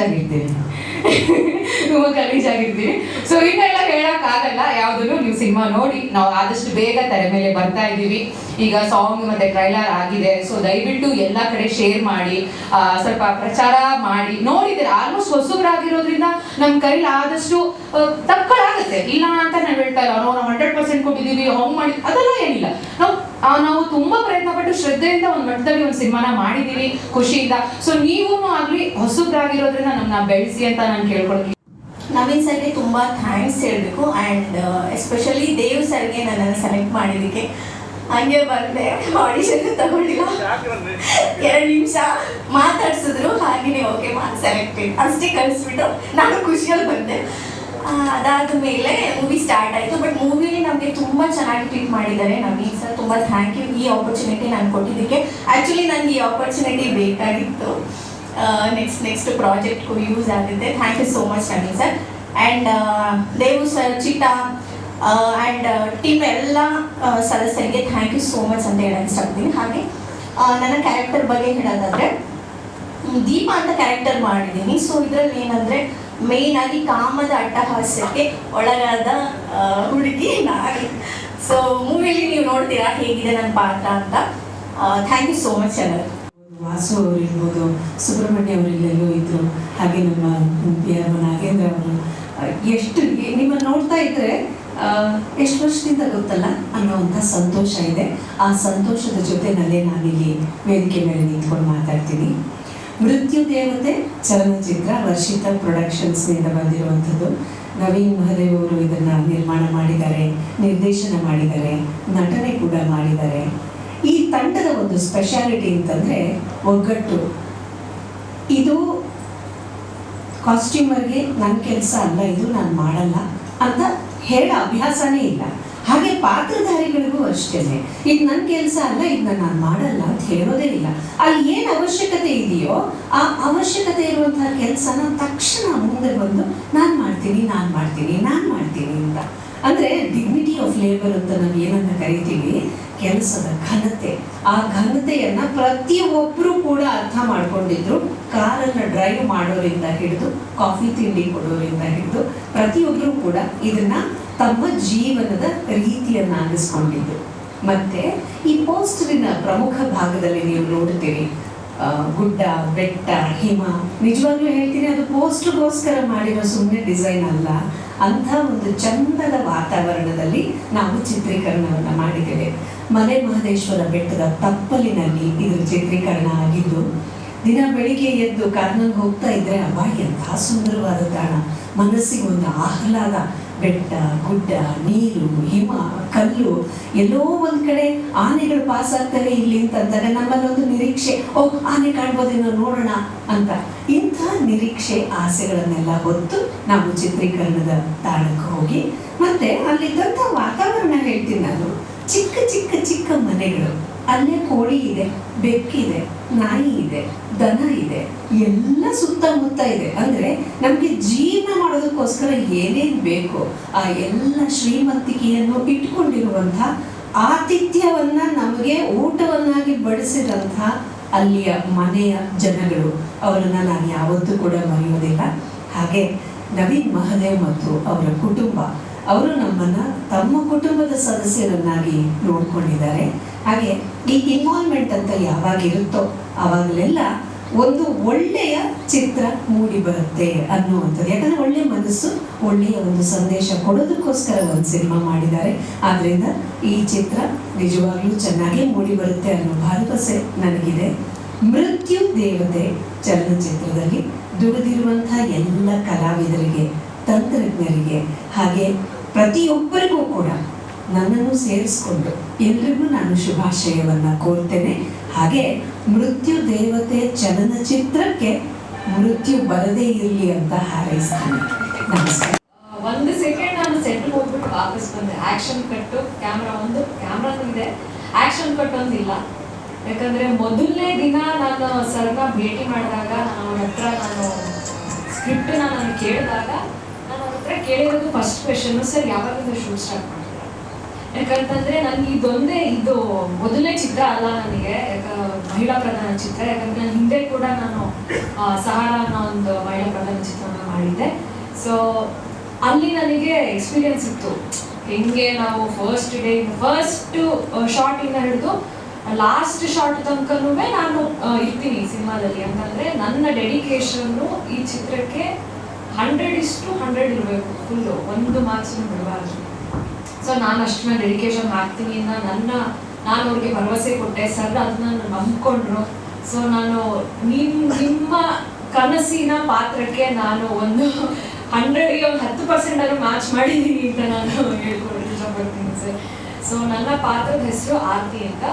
[SPEAKER 6] ತುಂಬ ಗಲೀಜಾಗಿರ್ತೀನಿ. ಸೊ ಇನ್ನೆಲ್ಲ ಹೇಳೋಕ್ಕಾಗಲ್ಲ ಯಾವುದನ್ನು. ನೀವು ಸಿನಿಮಾ ನೋಡಿ, ನಾವು ಆದಷ್ಟು ಬೇಗ ತೆರೆ ಮೇಲೆ ಬರ್ತಾ ಇದ್ದೀವಿ. ಈಗ ಸಾಂಗ್ ಮತ್ತು ಟ್ರೈಲರ್ ಆಗಿದೆ. ಸೊ ದಯವಿಟ್ಟು ಎಲ್ಲ ಕಡೆ ಶೇರ್ ಮಾಡಿ, ಸ್ವಲ್ಪ ಪ್ರಚಾರ ಮಾಡಿ. ನೋಡಿದ್ದೀರ ಆಲ್ಮೋಸ್ಟ್ ಹೊಸಬರಾಗಿರೋದ್ರಿಂದ ನಮ್ಮ ಕೈಲಿ ಆದಷ್ಟು ತಪ್ಪುಗಳಾಗುತ್ತೆ, ಇಲ್ಲ ಅಂತ ನಾವು ಹೇಳ್ತಾ ಇಲ್ಲ. ನಾವು 100% ಕೊಟ್ಟಿದ್ದೀವಿ, ಹಂಗೆ ಮಾಡಿ ಅದೆಲ್ಲ ಏನಿಲ್ಲ. ನಾವು ತುಂಬಾ ಪ್ರಯತ್ನ ಪಟ್ಟು ಶ್ರದ್ಧೆಯಿಂದ ಒಂದು ಮಟ್ಟದಲ್ಲಿ ಒಂದು ಸಿನಿಮಾನ ಮಾಡಿದೀವಿ ಖುಷಿಯಿಂದ. ಸೊ ನೀವೂ ಆಗ್ಲಿ ಹೊಸಬ್ರಾಗಿರೋದ್ರಿಂದ ನಮ್ಮನ್ನ ಬೆಳೆಸಿ ಅಂತ ನಾನು ಕೇಳ್ಕೊಳ್ತೀನಿ.
[SPEAKER 9] ನವೀನ್ ಸರ್ಗೆ ತುಂಬ ಥ್ಯಾಂಕ್ಸ್ ಹೇಳಬೇಕು. ಆ್ಯಂಡ್ ಎಸ್ಪೆಷಲಿ ದೇವ್ ಸರ್ಗೆ ನನ್ನನ್ನು ಸೆಲೆಕ್ಟ್ ಮಾಡಿದ್ದಕ್ಕೆ. ಹಂಗೆ ಬಂದೆ, ಆಡಿಷನ್ ತಗೊಂಡಿಲ್ಲ, 2 ನಿಮಿಷ ಮಾತಾಡ್ಸಿದ್ರು, ಹಾಗೆಯೇ ಓಕೆ ಸೆಲೆಕ್ಟೆಡ್ ಅಷ್ಟೇ ಕಳಿಸ್ಬಿಟ್ಟು ನಾನು ಖುಷಿಯಲ್ಲಿ ಬಂದೆ. ಅದಾದ ಮೇಲೆ ಮೂವಿ ಸ್ಟಾರ್ಟ್ ಆಯಿತು. ಬಟ್ ಮೂವಿಲಿ ನಮಗೆ ತುಂಬ ಚೆನ್ನಾಗಿ ಟ್ರೀಟ್ ಮಾಡಿದ್ದಾರೆ ನವೀನ್ ಸರ್. ತುಂಬ ಥ್ಯಾಂಕ್ ಯು ಈ ಆಪರ್ಚುನಿಟಿ ನಾನು ಕೊಟ್ಟಿದ್ದಕ್ಕೆ. ಆ್ಯಕ್ಚುಲಿ ನನಗೆ ಈ ಆಪರ್ಚುನಿಟಿ ಬೇಕಾಗಿತ್ತು, ನೆಕ್ಸ್ಟ್ ಪ್ರಾಜೆಕ್ಟ್ಗೂ ಯೂಸ್ ಆಗುತ್ತೆ. Thank you so much Naveen sir. And Devu sir, Chitta and team ಎಲ್ಲ ಸದಸ್ಯರಿಗೆ ಥ್ಯಾಂಕ್ ಯು ಸೋ ಮಚ್ ಅಂತ ಹೇಳಕ್ಕೆ ಇಷ್ಟಪಡ್ತೀನಿ. ಹಾಗೆ ನನ್ನ ಕ್ಯಾರೆಕ್ಟರ್ ಬಗ್ಗೆ ಹೇಳೋದಾದರೆ ದೀಪ ಅಂತ ಕ್ಯಾರೆಕ್ಟರ್ ಮಾಡಿದ್ದೀನಿ. ಸೊ ಇದರಲ್ಲಿ ಏನಂದರೆ ಮೇಯ್ನ್ ಆಗಿ ಕಾಮದ ಅಟ್ಟಹಾಸ್ಯಕ್ಕೆ ಒಳಗಾದ ಹುಡುಗಿ ನಾನು. ಸೊ ಮೂವಿಲಿ ನೀವು ನೋಡ್ತೀರಾ ಹೇಗಿದೆ ನನ್ನ ಪಾತ್ರ ಅಂತ. ಥ್ಯಾಂಕ್ ಯು ಸೋ ಮಚ್ ಎಲ್ಲರೂ.
[SPEAKER 10] ವಾಸು ಅವರು ಇರ್ಬೋದು, ಸುಬ್ರಹ್ಮಣ್ಯ ಅವರು ಇಲ್ಲೆಲ್ಲೂ ಇದ್ರು, ಹಾಗೆ ನಮ್ಮ ನಾಗೇಂದ್ರ ಅವರು. ಎಷ್ಟು ನಿಮ್ಮನ್ನು ನೋಡ್ತಾ ಇದ್ರೆ ಎಷ್ಟು ವರ್ಷದಿಂದ ಗೊತ್ತಲ್ಲ ಅನ್ನೋವಂಥ ಸಂತೋಷ ಇದೆ. ಆ ಸಂತೋಷದ ಜೊತೆನಲ್ಲೇ ನಾನಿಲ್ಲಿ ವೇದಿಕೆ ಮೇಲೆ ನಿಂತ್ಕೊಂಡು ಮಾತಾಡ್ತೀನಿ. ಮೃತ್ಯು ದೇವತೆ ಚಲನಚಿತ್ರ ವರ್ಷಿತಾ ಪ್ರೊಡಕ್ಷನ್ಸ್ನಿಂದ ಬಂದಿರುವಂಥದ್ದು. ನವೀನ್ ಮಹದೇವ್ ಅವರು ಇದನ್ನು ನಿರ್ಮಾಣ ಮಾಡಿದ್ದಾರೆ, ನಿರ್ದೇಶನ ಮಾಡಿದ್ದಾರೆ, ನಟನೆ ಕೂಡ ಮಾಡಿದ್ದಾರೆ. ಈ ತಂಡದ ಒಂದು ಸ್ಪೆಷಾಲಿಟಿ ಅಂತಂದರೆ ಒಗ್ಗಟ್ಟು. ಇದು ಕಾಸ್ಟ್ಯೂಮರ್ಗೆ ನನ್ನ ಕೆಲಸ ಅಲ್ಲ, ಇದು ನಾನು ಮಾಡಲ್ಲ ಅಂತ ಹೇಳೋ ಅಭ್ಯಾಸನೇ ಇಲ್ಲ. ಹಾಗೆ ಪಾತ್ರಧಾರಿಗಳಿಗೂ ಅಷ್ಟೇ, ಇದು ನನ್ನ ಕೆಲಸ ಅಲ್ಲ, ಇದನ್ನ ನಾನು ಮಾಡಲ್ಲ ಅಂತ ಹೇಳೋದೇ ಇಲ್ಲ. ಅಲ್ಲಿ ಏನು ಅವಶ್ಯಕತೆ ಇದೆಯೋ ಆ ಅವಶ್ಯಕತೆ ಇರುವಂತಹ ಕೆಲಸನ ತಕ್ಷಣ ಮುಂದೆ ಬಂದು ನಾನು ಮಾಡ್ತೀನಿ ಅಂತ. ಅಂದರೆ ಡಿಗ್ನಿಟಿ ಆಫ್ ಲೇಬರ್ ಅಂತ ನಾವು ಏನನ್ನ ಕರಿತೀವಿ, ಕೆಲಸದ ಘನತೆ. ಆ ಘನತೆಯನ್ನ ಪ್ರತಿಯೊಬ್ಬರು ಕೂಡ ಅರ್ಥ ಮಾಡ್ಕೊಂಡಿದ್ರು. ಕಾರನ್ನು ಡ್ರೈವ್ ಮಾಡೋರಿಂದ ಹಿಡಿದು ಕಾಫಿ ತಿಂಡಿ ಕೊಡೋರಿಂದ ಹಿಡಿದು ಪ್ರತಿಯೊಬ್ಬರು ಕೂಡ ಇದನ್ನ ತಮ್ಮ ಜೀವನದ ರೀತಿಯನ್ನಾಗಿಸ್ಕೊಂಡಿದ್ರು. ಮತ್ತೆ ಈ ಪೋಸ್ಟರಿನ ಪ್ರಮುಖ ಭಾಗದಲ್ಲಿ ನೀವು ನೋಡ್ತೀರಿ ಗುಡ್ಡ, ಬೆಟ್ಟ, ಹಿಮ. ನಿಜವಾಗ್ಲೂ ಹೇಳ್ತೀನಿ, ಅದು ಪೋಸ್ಟರ್ಗೋಸ್ಕರ ಮಾಡಿರೋ ಸುಮ್ಮನೆ ಡಿಸೈನ್ ಅಲ್ಲ. ಅಂಥ ಒಂದು ಚಂದದ ವಾತಾವರಣದಲ್ಲಿ ನಾವು ಚಿತ್ರೀಕರಣವನ್ನು ಮಾಡಿದ್ದೇವೆ. ಮಲೆ ಮಹದೇಶ್ವರ ಬೆಟ್ಟದ ತಪ್ಪಲಿನಲ್ಲಿ ಇದರ ಚಿತ್ರೀಕರಣ ಆಗಿದ್ದು, ದಿನ ಬೆಳಿಗ್ಗೆ ಎದ್ದು ಕಾರ್ನಲ್ಲಿ ಹೋಗ್ತಾ ಇದ್ರೆ ಅಬ್ಬಾ ಎಂಥ ಸುಂದರವಾದ ತಾಣ, ಮನಸ್ಸಿಗೆ ಒಂದು ಆಹ್ಲಾದ. ಬೆಟ್ಟ, ಗುಡ್ಡ, ನೀರು, ಹಿಮ, ಕಲ್ಲು, ಎಲ್ಲೋ ಒಂದು ಕಡೆ ಆನೆಗಳು ಪಾಸ್ ಆಗ್ತವೆ ಇಲ್ಲಿ ಅಂತಂದಾಗ ನಮ್ಮಲ್ಲೊಂದು ನಿರೀಕ್ಷೆ, ಆನೆ ಕಾಣ್ಬೋದೇನೋ ನೋಡೋಣ ಅಂತ. ಇಂಥ ನಿರೀಕ್ಷೆ, ಆಸೆಗಳನ್ನೆಲ್ಲ ಹೊತ್ತು ನಾವು ಚಿತ್ರೀಕರಣದ ತಾಣಕ್ಕೆ ಹೋಗಿ ಮತ್ತೆ ಅಲ್ಲಿದ್ದಂಥ ವಾತಾವರಣ ಹೇಳ್ತೀನಿ ನಾನು. ಚಿಕ್ಕ ಚಿಕ್ಕ ಚಿಕ್ಕ ಮನೆಗಳು, ಅಲ್ಲೇ ಕೋಳಿ ಇದೆ, ಬೆಕ್ಕಿದೆ, ನಾಯಿ ಇದೆ, ದನ ಇದೆ, ಎಲ್ಲ ಸುತ್ತಮುತ್ತ ಇದೆ. ಅಂದರೆ ನಮಗೆ ಜೀವನ ಮಾಡೋದಕ್ಕೋಸ್ಕರ ಏನೇನು ಬೇಕೋ ಆ ಎಲ್ಲ ಶ್ರೀಮಂತಿಕೆಯನ್ನು ಇಟ್ಕೊಂಡಿರುವಂಥ, ಆತಿಥ್ಯವನ್ನ ನಮಗೆ ಊಟವನ್ನಾಗಿ ಬಡಿಸಿದಂಥ ಅಲ್ಲಿಯ ಮನೆಯ ಜನಗಳು, ಅವರನ್ನು ನಾನು ಯಾವತ್ತೂ ಕೂಡ ಮರೆಯೋದಿಲ್ಲ. ಹಾಗೆ ನವೀನ್ ಮಹದೇವ್ ಮತ್ತು ಅವರ ಕುಟುಂಬ, ಅವರು ನಮ್ಮನ್ನು ತಮ್ಮ ಕುಟುಂಬದ ಸದಸ್ಯರನ್ನಾಗಿ ನೋಡ್ಕೊಂಡಿದ್ದಾರೆ. ಹಾಗೆ ಈ ಇನ್ವಾಲ್ವ್ಮೆಂಟ್ ಅಂತ ಯಾವಾಗ ಇರುತ್ತೋ ಆವಾಗಲೆಲ್ಲ ಒಂದು ಒಳ್ಳೆಯ ಚಿತ್ರ ಮೂಡಿ ಬರುತ್ತೆ ಅನ್ನುವಂಥದ್ದು. ಯಾಕಂದರೆ ಒಳ್ಳೆಯ ಮನಸ್ಸು, ಒಳ್ಳೆಯ ಒಂದು ಸಂದೇಶ ಕೊಡೋದಕ್ಕೋಸ್ಕರ ಒಂದು ಸಿನಿಮಾ ಮಾಡಿದ್ದಾರೆ. ಆದ್ದರಿಂದ ಈ ಚಿತ್ರ ನಿಜವಾಗ್ಲೂ ಚೆನ್ನಾಗಿ ಮೂಡಿ ಬರುತ್ತೆ ಅನ್ನೋ ಭರವಸೆ ನನಗಿದೆ. ಮೃತ್ಯು ದೇವತೆ ಚಲನಚಿತ್ರದಲ್ಲಿ ದುಡಿದಿರುವಂಥ ಎಲ್ಲ ಕಲಾವಿದರಿಗೆ, ತಂತ್ರಜ್ಞರಿಗೆ, ಹಾಗೆ ಪ್ರತಿಯೊಬ್ಬರಿಗೂ ಕೂಡ ನನ್ನನ್ನು ಸೇರಿಸ್ಕೊಂಡು ಎಲ್ರಿಗೂ ನಾನು ಶುಭಾಶಯವನ್ನು ಕೋರ್ತೇನೆ. ಹಾಗೆ ಮೃತ್ಯು ದೇವತೆ ಚಲನಚಿತ್ರಕ್ಕೆ ಮೃತ್ಯು ಬರದೇ ಇರಲಿ ಅಂತ ಹಾರೈಸ್ತೀನಿ. ನಮಸ್ಕಾರ.
[SPEAKER 6] 1 ಸೆಕೆಂಡ್ ನಾನು ಸೆಟ್ಗೆ ಹೋಗ್ಬಿಟ್ಟು ವಾಪಸ್ ಬಂದೆ. ಆಕ್ಷನ್ ಕಟ್ಟು ಕ್ಯಾಮ್ರಾನೂ ಇದೆ, ಆಕ್ಷನ್ ಕಟ್ ಒಂದಿಲ್ಲ. ಯಾಕಂದ್ರೆ ಮೊದಲನೇ ದಿನ ನಾನು ಸರ್ನ ಭೇಟಿ ಮಾಡಿದಾಗ ಅವನ ಹತ್ರ ನಾನು ಸ್ಕ್ರಿಪ್ಟನ್ನ ನಾನು ಕೇಳಿದಾಗ ನಾನು ಅವನ ಹತ್ರ ಕೇಳಿರೋದು ಫಸ್ಟ್ ಕ್ವೆಶನ್, ಸರ್ ಯಾವಾಗಿಂದ ಶೂಟ್ ಸ್ಟಾರ್ಟ್ ಮಾಡ್ತೀರಾ? ಯಾಕಂತಂದ್ರೆ ನನಗೆ ಇದು ಮೊದಲನೇ ಚಿತ್ರ ಅಲ್ಲ ನನಗೆ, ಮಹಿಳಾ ಪ್ರಧಾನ ಚಿತ್ರ. ಯಾಕಂದ್ರೆ ನಾನು ಹಿಂದೆ ಕೂಡ ನಾನು ಸಹಾರಾ ಅನ್ನೋ ಒಂದು ಮಹಿಳಾ ಪ್ರಧಾನ ಚಿತ್ರನ ಮಾಡಿದ್ದೆ. ಸೊ ಅಲ್ಲಿ ನನಗೆ ಎಕ್ಸ್ಪೀರಿಯನ್ಸ್ ಇತ್ತು, ಹೆಂಗೆ ನಾವು ಫಸ್ಟ್ ಶಾರ್ಟ್ ಇಂದ ಹಿಡಿದು ಲಾಸ್ಟ್ ಶಾರ್ಟ್ ತನಕನೂ ನಾನು ಇರ್ತೀನಿ ಸಿನಿಮಾದಲ್ಲಿ. ಅಂತಂದ್ರೆ ನನ್ನ ಡೆಡಿಕೇಶನ್ನು ಈ ಚಿತ್ರಕ್ಕೆ 100:100 ಇರಬೇಕು ಫುಲ್ಲು, ಒಂದು ಮಾರ್ಕ್ಸ್ನು ಬಿಡಬಾರ್ದು. ಸೊ ನಾನು ಅಷ್ಟು ಮೇಲೆ ಡೆಡಿಕೇಶನ್ ಹಾಕ್ತೀನಿ ಅಂತ ನಾನು ಅವ್ರಿಗೆ ಭರವಸೆ ಕೊಟ್ಟೆ. ಸರ್ ಅದನ್ನ ನಂಬ್ಕೊಂಡ್ರು. ಸೊ ನಾನು ನಿಮ್ಮ ಕನಸಿನ ಪಾತ್ರಕ್ಕೆ ನಾನು ಒಂದು 100ಗೆ ಒಂದು 10% ಮ್ಯಾಚ್ ಮಾಡಿದ್ದೀನಿ ಅಂತ ನಾನು ಹೇಳ್ಕೊಡೋಕೆ ಇಷ್ಟಪಡ್ತೀನಿ ಸರ್. ಸೊ ನನ್ನ ಪಾತ್ರದ ಹೆಸರು ಆರತಿ ಅಂತ.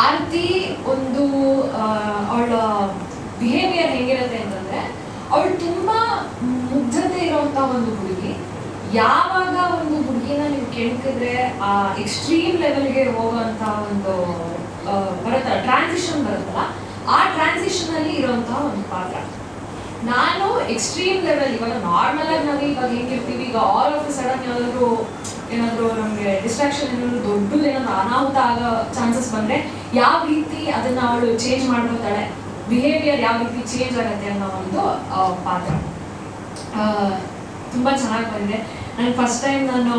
[SPEAKER 6] ಆರತಿ ಒಂದು ಅವಳ ಬಿಹೇವಿಯರ್ ಹೇಗಿರುತ್ತೆ ಅಂತಂದರೆ, ಅವಳು ತುಂಬ ಮುಗ್ಧತೆ ಇರೋವಂಥ ಒಂದು ಹುಡುಗಿ. ಯಾವಾಗ ಒಂದು ಹುಡುಗಿನ ನೀವು ಕೆಣಕಿದ್ರೆ ಆ ಎಕ್ಸ್ಟ್ರೀಮ್ ಲೆವೆಲ್ಗೆ ಹೋಗೋವಂಥ ಒಂದು ಬರುತ್ತಲ್ಲ, ಟ್ರಾನ್ಸಿಷನ್ ಬರುತ್ತಲ್ಲ, ಆ ಟ್ರಾನ್ಸಿಷನಲ್ಲಿ ಇರೋವಂಥ ಒಂದು ಪಾತ್ರ. ನಾನು ಎಕ್ಸ್ಟ್ರೀಮ್ ಲೆವೆಲ್, ಇವಾಗ ನಾರ್ಮಲ್ ಆಗಿ ನಾವು ಇವಾಗ ಹೆಂಗಿರ್ತೀವಿ, ಈಗ ಆಲ್ ಆಫ್ ಸಡನ್ ಏನಾದರೂ ನಮಗೆ ಡಿಸ್ಟ್ರಾಕ್ಷನ್ ಏನಾದರೂ ದೊಡ್ಡದು ಏನಾದರೂ ಅನಾಹುತ ಆಗೋ ಚಾನ್ಸಸ್ ಬಂದರೆ ಯಾವ ರೀತಿ ಅದನ್ನು ಅವಳು ಚೇಂಜ್ ಮಾಡ್ಕೊತಾಳೆ, ಬಿಹೇವಿಯರ್ ಯಾವ ರೀತಿ ಚೇಂಜ್ ಆಗುತ್ತೆ ಅನ್ನೋ ಒಂದು ಪಾತ್ರ ತುಂಬ ಚೆನ್ನಾಗಿ ಬಂದಿದೆ. ನಾನು ಫಸ್ಟ್ ಟೈಮ್ ನಾನು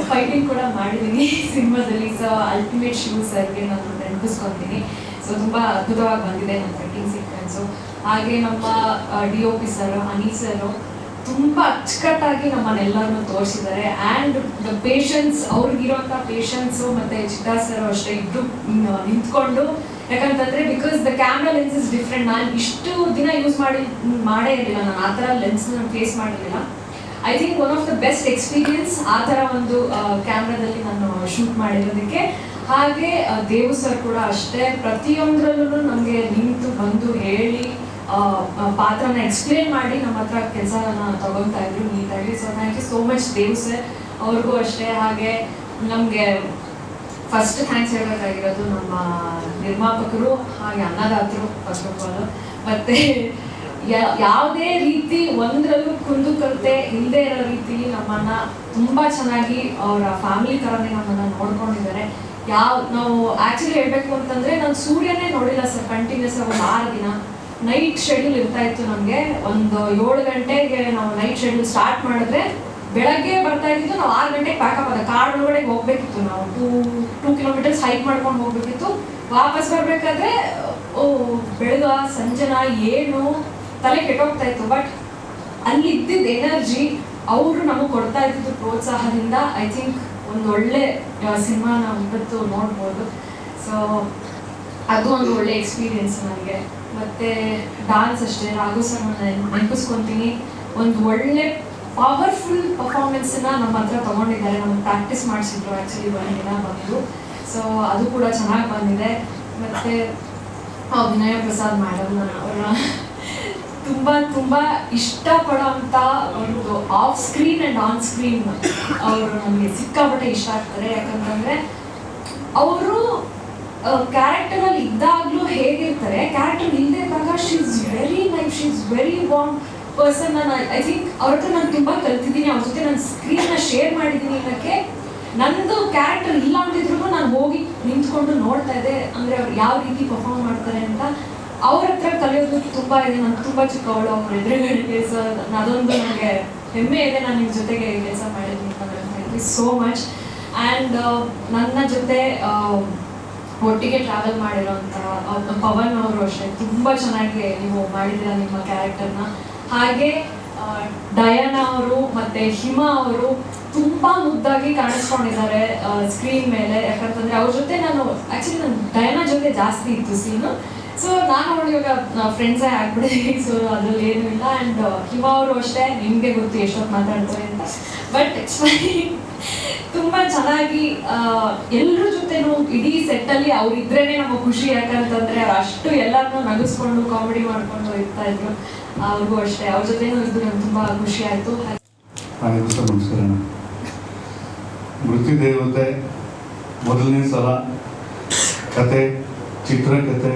[SPEAKER 6] ಫೈಟಿಂಗ್ ಕೂಡ ಮಾಡಿದ್ದೀನಿ ಸಿನಿಮಾದಲ್ಲಿ. ಸೊ ಅಲ್ಟಿಮೇಟ್ ಶಿವ್ ಸರ್ಗೆ ನಾನು ನೆನಪಿಸ್ಕೊತೀನಿ. ಸೊ ತುಂಬ ಅದ್ಭುತವಾಗಿ ಬಂದಿದೆ ನನ್ನ ಫೈಟಿಂಗ್ ಸೀಕ್ವೆನ್ಸು. ಹಾಗೆ ನಮ್ಮ DOP ಸರ್ ಅನಿ ಸರು ತುಂಬ ಅಚ್ಚುಕಟ್ಟಾಗಿ ನಮ್ಮನ್ನೆಲ್ಲರನ್ನು ತೋರಿಸಿದ್ದಾರೆ. ಆ್ಯಂಡ್ ದ ಪೇಷನ್ಸ್, ಅವ್ರಿಗಿರೋಂಥ ಪೇಷನ್ಸು ಮತ್ತು ಚಿತ್ತಾ ಸರ್ ಅಷ್ಟೇ ಇದ್ದು ನಿಂತ್ಕೊಂಡು, ಯಾಕಂತಂದರೆ because the camera lens is different. ನಾನು ಇಷ್ಟು ದಿನ ಯೂಸ್ ಮಾಡೇ ಇರಲಿಲ್ಲ, ನಾನು ಆ ಥರ ಲೆನ್ಸ್ನ ಫೇಸ್ ಮಾಡಿರಲಿಲ್ಲ. I think one of the best experience ಆ ಥರ ಒಂದು ಕ್ಯಾಮ್ರಾದಲ್ಲಿ ನಾನು ಶೂಟ್ ಮಾಡಿರೋದಕ್ಕೆ. ಹಾಗೆ ದೇವು ಸರ್ ಕೂಡ ಅಷ್ಟೇ, ಪ್ರತಿಯೊಂದರಲ್ಲೂ ನಮಗೆ ನಿಂತು ಬಂದು ಹೇಳಿ ಪಾತ್ರನ ಎಕ್ಸ್ಪ್ಲೇನ್ ಮಾಡಿ ನಮ್ಮ ಹತ್ರ ಕೆಲಸನ ತಗೊತಾ ಇದ್ರು ನೀಟಾಗಿ. So thank you so much Dev sir, ಅವ್ರಿಗೂ ಅಷ್ಟೇ. ಹಾಗೆ ನಮಗೆ ಫಸ್ಟ್ ಥ್ಯಾಂಕ್ಸ್ ಹೇಳಬೇಕಾಗಿರೋದು ನಮ್ಮ ನಿರ್ಮಾಪಕರು, ಹಾಗೆ ಅನ್ನದಾತರು ಫಸ್ಟ್ ಆಫ್ ಆಲ್. ಮತ್ತು ಯಾವುದೇ ರೀತಿ ಒಂದರಲ್ಲೂ ಕುಂದುಕೊರತೆ ಇಲ್ಲದೆ ಇರೋ ರೀತಿ ನಮ್ಮನ್ನು ತುಂಬ ಚೆನ್ನಾಗಿ ಅವರ ಫ್ಯಾಮಿಲಿ ಥರನೇ ನಮ್ಮನ್ನು ನೋಡ್ಕೊಂಡಿದ್ದಾರೆ. ನಾವು ಆ್ಯಕ್ಚುಲಿ ಹೇಳಬೇಕು ಅಂತಂದರೆ, ನಾನು ಸೂರ್ಯನೇ ನೋಡಿಲ್ಲ ಸರ್ ಕಂಟಿನ್ಯೂಸ್ ಆಗಿ ಒಂದು 6 ದಿನ. ನೈಟ್ ಶೆಡ್ಯೂಲ್ ಇರ್ತಾ ಇತ್ತು ನಮಗೆ. ಒಂದು 7 ಗಂಟೆಗೆ ನಾವು ನೈಟ್ ಶೆಡ್ಯೂಲ್ ಸ್ಟಾರ್ಟ್ ಮಾಡಿದ್ರೆ ಬೆಳಗ್ಗೆ ಬರ್ತಾ ಇದ್ದಿದ್ದು ನಾವು 6 ಗಂಟೆಗೆ ಪ್ಯಾಕಪ್ ಆದ ಕಾಡೊಳಗಡೆ ಹೋಗ್ಬೇಕಿತ್ತು. ನಾವು 2 ಕಿಲೋಮೀಟರ್ಸ್ ಹೈಕ್ ಮಾಡ್ಕೊಂಡು ಹೋಗ್ಬೇಕಿತ್ತು. ವಾಪಸ್ ಬರಬೇಕಾದ್ರೆ ಬೆಳಗ್ಗೆ ಸಂಜೆನ ಏನು ತಲೆ ಕೆಟ್ಟೋಗ್ತಾ ಇತ್ತು. ಬಟ್ ಅಲ್ಲಿ ಇದ್ದಿದ್ದ ಎನರ್ಜಿ, ಅವರು ನಮಗೆ ಕೊಡ್ತಾ ಇದ್ದಿದ್ದು ಪ್ರೋತ್ಸಾಹದಿಂದ ಐ ಥಿಂಕ್ ಒಂದು ಒಳ್ಳೆ ಸಿನಿಮಾ ನಾವು ಇವತ್ತು ನೋಡ್ಬೋದು. ಸೊ ಅದು ಒಂದು ಒಳ್ಳೆ ಎಕ್ಸ್ಪೀರಿಯನ್ಸ್ ನನಗೆ. ಮತ್ತು ಡಾನ್ಸ್ ಅಷ್ಟೇ, ರಾಘು ಸರ್ ನೆನಪಿಸ್ಕೊತೀನಿ. ಒಂದು ಒಳ್ಳೆ ಪವರ್ಫುಲ್ ಪರ್ಫಾರ್ಮೆನ್ಸನ್ನ ನಮ್ಮ ಹತ್ರ ತೊಗೊಂಡಿದ್ದಾರೆ. ನಮಗೆ ಪ್ರಾಕ್ಟೀಸ್ ಮಾಡಿಸಿದ್ರು ಆ್ಯಕ್ಚುಲಿ ಒಂದಿನ ಬಂದು. ಸೊ ಅದು ಕೂಡ ಚೆನ್ನಾಗಿ ಬಂದಿದೆ. ಮತ್ತು ವಿನಯ ಪ್ರಸಾದ್ ಮೇಡಮ್, ಅವರ ತುಂಬ ಇಷ್ಟಪಡೋಂಥ ಒಂದು off screen and on screen ಅವರು ನಮಗೆ ಸಿಕ್ಕಾಪಟ್ಟೆ ಇಷ್ಟ ಆಗ್ತಾರೆ. ಯಾಕಂತಂದರೆ ಅವರು ಕ್ಯಾರೆಕ್ಟರಲ್ಲಿ ಇದ್ದಾಗಲೂ ಹೇಗಿರ್ತಾರೆ, ಕ್ಯಾರೆಕ್ಟರ್ ಇಲ್ಲದೆ ಇದ್ದಾಗ she is very nice, she is very warm person. ನಾನು ಐ ಥಿಂಕ್ ಅವ್ರ ಹತ್ರ ನಾನು ತುಂಬ ಕಲ್ತಿದ್ದೀನಿ. ಅವ್ರ ಜೊತೆ ನಾನು ಸ್ಕ್ರೀನ್ನ ಶೇರ್ ಮಾಡಿದ್ದೀನಿ ಅನ್ನೋಕ್ಕೆ. ನನ್ನದು ಕ್ಯಾರೆಕ್ಟರ್ ಇಲ್ಲ ಅಂತಿದ್ರು ನಾನು ಹೋಗಿ ನಿಂತ್ಕೊಂಡು ನೋಡ್ತಾ ಇದ್ದೆ, ಅಂದರೆ ಅವ್ರು ಯಾವ ರೀತಿ ಪರ್ಫಾರ್ಮ್ ಮಾಡ್ತಾರೆ ಅಂತ. ಅವ್ರ ಹತ್ರ ಕಲಿಯೋದು ತುಂಬ ಇದೆ. ನಾನು ತುಂಬ ಚಿಕ್ಕವಳು ಅವ್ರ ಎದುರುಗಡೆಗೆ. ಸೊ ಅದೊಂದು ನನಗೆ ಹೆಮ್ಮೆ ಇದೆ, ನಾನು ನಿಮ್ಮ ಜೊತೆಗೆ ಕೆಲಸ ಮಾಡಿದ್ದೀನಿ. Thank you so much. And ನನ್ನ ಜೊತೆ ಒಟ್ಟಿಗೆ ಟ್ರಾವೆಲ್ ಮಾಡಿರೋಂಥ ಪವನ್ ಅವರು ಅಷ್ಟೇ, ತುಂಬ ಚೆನ್ನಾಗಿ ನೀವು ಮಾಡಿದ್ದೀರ ನಿಮ್ಮ ಕ್ಯಾರೆಕ್ಟರ್ನ. ಹಾಗೆ ಡಯಾನಾ ಅವರು ಮತ್ತು ಹಿಮಾ ಅವರು ತುಂಬ ಮುದ್ದಾಗಿ ಕಾಣಿಸ್ಕೊಂಡಿದ್ದಾರೆ ಸ್ಕ್ರೀನ್ ಮೇಲೆ. ಯಾಕಂತಂದರೆ ಅವ್ರ ಜೊತೆ ನಾನು ಆ್ಯಕ್ಚುಲಿ ನಾನು ಡಯಾನಾ ಜೊತೆ ಜಾಸ್ತಿ ಇತ್ತು ಸೀನು. ಸೊ ನಾನು ಅವಳು ಇವಾಗ ಫ್ರೆಂಡ್ಸೇ ಆಗ್ಬಿಟ್ಟಿದ್ದೀನಿ. ಸೊ ಅದರಲ್ಲಿ ಏನೂ ಇಲ್ಲ. ಆ್ಯಂಡ್ ಹಿಮಾ ಅವರು ಅಷ್ಟೇ, ನಿಮಗೆ ಗೊತ್ತು ಎಷ್ಟೊತ್ತು ಮಾತಾಡ್ತಾರೆ ಅಂತ. ಬಟ್ ಇಟ್ಸ್ ತುಂಬ ಚೆನ್ನಾಗಿ ಎಲ್ಲರ ಜೊತೆನೂ ಇಡೀ ಸೆಟ್ಟಲ್ಲಿ ಅವರಿದ್ರೇ ನಮಗೆ ಖುಷಿ. ಯಾಕಂತಂದರೆ ಅವ್ರು ಅಷ್ಟು ಎಲ್ಲರನ್ನೂ ನಗಿಸ್ಕೊಂಡು ಕಾಮಿಡಿ ಮಾಡಿಕೊಂಡು ಇರ್ತಾ ಇದ್ರು. ಅವ್ರಿಗೂ ಅಷ್ಟೇ, ಅವ್ರ ಜೊತೆನೂ ಇದ್ದು ನನಗೆ ತುಂಬ ಖುಷಿ ಆಯಿತು.
[SPEAKER 11] ನಮಸ್ಕಾರ. ಮೃತ್ಯು ದೇವತೆ ಮೊದಲನೇ ಸಲ ಕತೆ, ಚಿತ್ರಕಥೆ,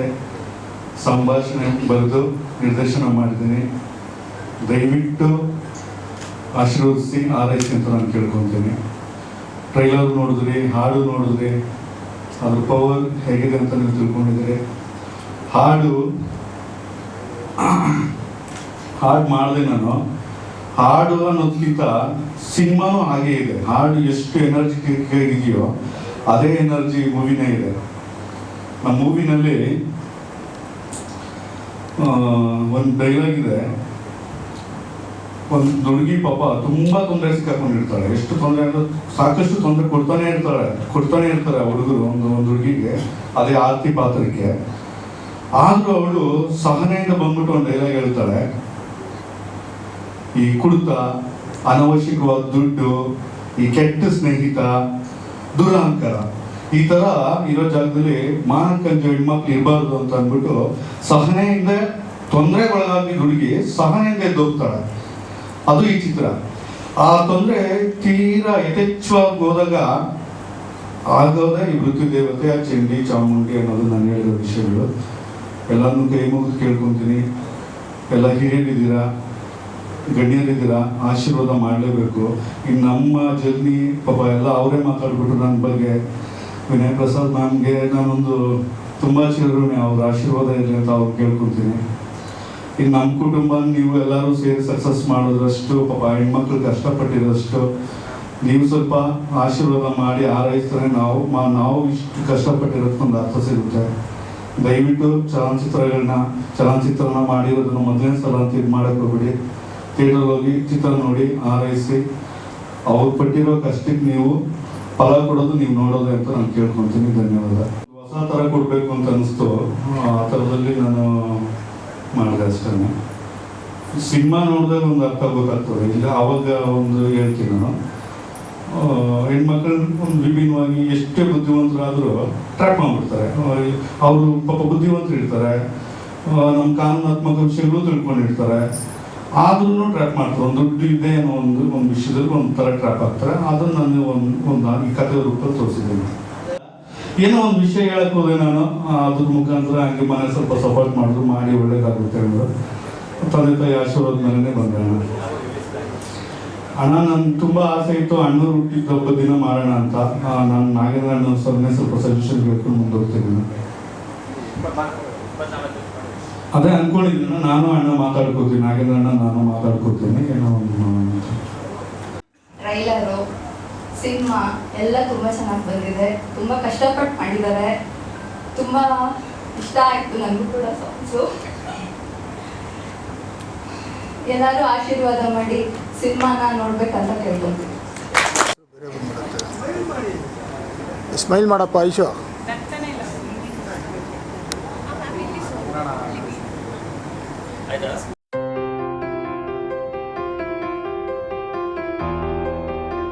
[SPEAKER 11] ಸಂಭಾಷಣೆ ಬರೆದು ನಿರ್ದೇಶನ ಮಾಡಿದ್ದೀನಿ. ದಯವಿಟ್ಟು ಆಶೀರ್ವದಿಸಿ ಆರೈಸಿ ಅಂತ ನಾನು ಕೇಳ್ಕೊತೀನಿ. ಟ್ರೈಲರ್ ನೋಡಿದ್ರಿ, ಹಾಡು ನೋಡಿದ್ರಿ, ಅದ್ರ ಪವರ್ ಹೇಗಿದೆ ಅಂತ ನೀವು ತಿಳ್ಕೊಂಡಿದ್ದೀರಿ. ಹಾಡು ಮಾಡಿದೆ ನಾನು. ಹಾಡು ಅನ್ನೋದ್ಕಿಂತ ಸಿನಿಮಾನೂ ಹಾಗೇ ಇದೆ. ಹಾಡು ಎಷ್ಟು ಎನರ್ಜಿಟಿಕ್ ಇದೆಯೋ ಅದೇ ಎನರ್ಜಿ ಮೂವಿನೇ ಇದೆ. ನಮ್ಮ ಮೂವಿನಲ್ಲಿ ಒಂದು ಡೈಲಾಗ್ ಇದೆ, ಒಂದು ಹುಡುಗಿ ಪಾಪ ತುಂಬ ತೊಂದರೆ ಸಿಕ್ಕಾಕೊಂಡಿರ್ತಾಳೆ. ಎಷ್ಟು ತೊಂದರೆ ಅಂದ್ರೆ ಸಾಕಷ್ಟು ತೊಂದರೆ ಕೊಡ್ತಾನೆ ಇರ್ತಾರೆ ಹುಡುಗರು ಒಂದು ಹುಡುಗಿಗೆ, ಅದೇ ಆರ್ತಿ ಪಾತ್ರಕ್ಕೆ. ಆದರೂ ಅವಳು ಸಹನೆಯಿಂದ ಬಂದ್ಬಿಟ್ಟು ಒಂದು ಡೈಲಾಗ್ ಹೇಳ್ತಾಳೆ, ಈ ಕುಡಿತ, ಅನವಶ್ಯಕವಾದ ದುಡ್ಡು, ಈ ಕೆಟ್ಟ ಸ್ನೇಹಿತ, ದುರಹಂಕಾರ, ಈ ತರ ಇರೋ ಜಾಗದಲ್ಲಿ ಮಾನಕ್ಕಂಜ ಹೆಣ್ಮಕ್ಳು ಇರಬಾರ್ದು ಅಂತ ಅಂದ್ಬಿಟ್ಟು ಸಹನೆಯಿಂದ ತೊಂದರೆಗೊಳಗಾಗಿ ಹುಡುಗಿ ಸಹನೆಯಿಂದ ಎದ್ದೋಗ್ತಾಳೆ. ಅದು ಈ ಚಿತ್ರ. ಆ ತೊಂದರೆ ತೀರಾ ಯಥೇಚ್ಛವಾಗಿ ಹೋದಾಗ ಆಗೋದೇ ಈ ಮೃತ್ಯು ದೇವತೆ, ಆ ಚಂಡಿ ಚಾಮುಂಡಿ ಅನ್ನೋದು ನಾನು ಹೇಳಿರೋ ವಿಷಯಗಳು. ಎಲ್ಲರನ್ನೂ ಕೈ ಮುಗಿದು ಕೇಳ್ಕೊತೀನಿ, ಎಲ್ಲ ಹಿರಿಯರಿದ್ದೀರಾ, ಗಣ್ಯರಿದ್ದೀರಾ, ಆಶೀರ್ವಾದ ಮಾಡಲೇಬೇಕು. ಇನ್ನು ನಮ್ಮ ಜರ್ನಿ ಪಾಪ ಎಲ್ಲ ಅವರೇ ಮಾತಾಡ್ಬಿಟ್ಟು ನನ್ನ ಬಗ್ಗೆ. ವಿನಯ್ ಪ್ರಸಾದ್ ಮ್ಯಾಮ್ಗೆ ನಾನೊಂದು ತುಂಬ ಚಿರಋಣಿ, ಅವ್ರ ಆಶೀರ್ವಾದ ಇರಲಿ ಅಂತ ಅವ್ರು ಕೇಳ್ಕೊತೀನಿ. ಇನ್ನು ನಮ್ಮ ಕುಟುಂಬ ನೀವು ಎಲ್ಲರೂ ಸೇರಿ ಸಕ್ಸಸ್ ಮಾಡೋದ್ರಷ್ಟು, ಪಾಪ ಹೆಣ್ಮಕ್ಳು ಕಷ್ಟಪಟ್ಟಿರೋಷ್ಟು ನೀವು ಸ್ವಲ್ಪ ಆಶೀರ್ವಾದ ಮಾಡಿ ಹಾರೈಸಿದ್ರೆ ನಾವು ಇಷ್ಟು ಕಷ್ಟಪಟ್ಟಿರೋದಕ್ಕೊಂದು ಅರ್ಥ ಸಿಗುತ್ತೆ. ದಯವಿಟ್ಟು ಚಲನಚಿತ್ರನ ಮಾಡಿರೋದನ್ನು ಮೊದಲನೇ ಸಲ ಅಂತ ಇದು ಮಾಡೋಕ್ಕೆ ಹೋಗ್ಬಿಡಿ. ಥಿಯೇಟರ್ ಹೋಗಿ ಚಿತ್ರ ನೋಡಿ ಹಾರೈಸಿ, ಅವ್ರು ಪಟ್ಟಿರೋ ಕಷ್ಟಕ್ಕೆ ನೀವು ಫಲ ಕೊಡೋದು ನೀವು ನೋಡೋದು ಅಂತ ನಾನು ಕೇಳ್ಕೊತೀನಿ. ಧನ್ಯವಾದ. ಹೊಸ ಥರ ಕೊಡಬೇಕು ಅಂತ ಅನಿಸ್ತು, ಆ ಥರದಲ್ಲಿ ನಾನು ಮಾಡಿದೆ ಅಷ್ಟೇ. ಸಿನಿಮಾ ನೋಡಿದಾಗ ಒಂದು ಅರ್ಥ ಗೊತ್ತಾಗ್ತದೆ. ಇಲ್ಲ ಆವಾಗ ಒಂದು ಹೇಳ್ತೀನಿ ನಾನು, ಹೆಣ್ಮಕ್ಳು ಒಂದು ವಿಭಿನ್ನವಾಗಿ ಎಷ್ಟೇ ಬುದ್ಧಿವಂತರಾದರೂ ಟ್ರ್ಯಾಕ್ ಮಾಡಿಬಿಡ್ತಾರೆ. ಅವರು ಪಾಪ ಬುದ್ಧಿವಂತರು ಇರ್ತಾರೆ, ನಮ್ಮ ಕಾನೂನಾತ್ಮಕ ವಿಷಯಗಳು ತಿಳ್ಕೊಂಡಿರ್ತಾರೆ, ಆದ್ರೂ ಟ್ರ್ಯಾಪ್ ಮಾಡ್ತಾರೆ. ಒಂದು ದುಡ್ಡು ಇದೆ ಅನ್ನೋ ಒಂದು ವಿಷಯದಲ್ಲಿ ಒಂದು ಥರ ಟ್ರ್ಯಾಪ್ ಆಗ್ತಾರೆ. ಅದನ್ನು ನಾನು ಒಂದು ಈ ಕಥೆ ರೂಪದಲ್ಲಿ ತೋರಿಸಿದ್ದೀನಿ. ಏನೋ ಒಂದು ವಿಷಯ ಹೇಳಕ್ಕೆ ಹೋದೆ ನಾನು, ಅದ್ರ ಮುಖಾಂತರ ಹಂಗೆ ಮನೆ ಸ್ವಲ್ಪ ಸಪೋರ್ಟ್ ಮಾಡಿದ್ರು, ಮಾಡಿ ಒಳ್ಳೇದಾಗುತ್ತೆ ಅಂದರು. ತಂದೆ ತಾಯಿ ಆಶೀರ್ವಾದ ಮೇಲೇ ಬಂದೆ ಅಣ್ಣ. ನನ್ಗೆ ತುಂಬ ಆಸೆ ಇತ್ತು ಅಣ್ಣವ್ರು ಹುಟ್ಟಿದ ಹಬ್ಬ ದಿನ ಮಾಡೋಣ ಅಂತ. ನಾನು ನಾಗೇಂದ್ರ ಅಣ್ಣ ಸ್ವಲ್ಪ ಸಜೆಷನ್ ಕೇಳ್ಕೊಂಡು ಮುಂದುವರ್ತಿದ್ದೀನಿ. ಅದೇ ಅನ್ಕೊಂಡಿದ್ದೀನಿ, ನಾನು ಅಣ್ಣ ಮಾತಾಡ್ಕೋತೀನಿ, ನಾಗೇಂದ್ರ ಅಣ್ಣ ನಾನು ಮಾತಾಡ್ಕೋತೀನಿ. ಏನೋ ಒಂದು
[SPEAKER 9] ಟ್ರೈಲರು, ಸಿನಿಮಾ ಎಲ್ಲ ತುಂಬ ಚೆನ್ನಾಗಿ ಬಂದಿದೆ. ತುಂಬ ಕಷ್ಟಪಟ್ಟು ಮಾಡಿದ್ದಾರೆ. ತುಂಬ ಇಷ್ಟ ಆಯಿತು ನನಗೂ ಕೂಡ ಸಾಂಗ್ಸು. ಎಲ್ಲರೂ ಆಶೀರ್ವಾದ ಮಾಡಿ ಸಿನಿಮಾನ ನೋಡ್ಬೇಕಂತ ಕೇಳ್ಕೊತೀನಿ.
[SPEAKER 1] ಸ್ಮೈಲ್ ಮಾಡಪ್ಪ ಐಶು.
[SPEAKER 4] ಆಯ್ತಾ?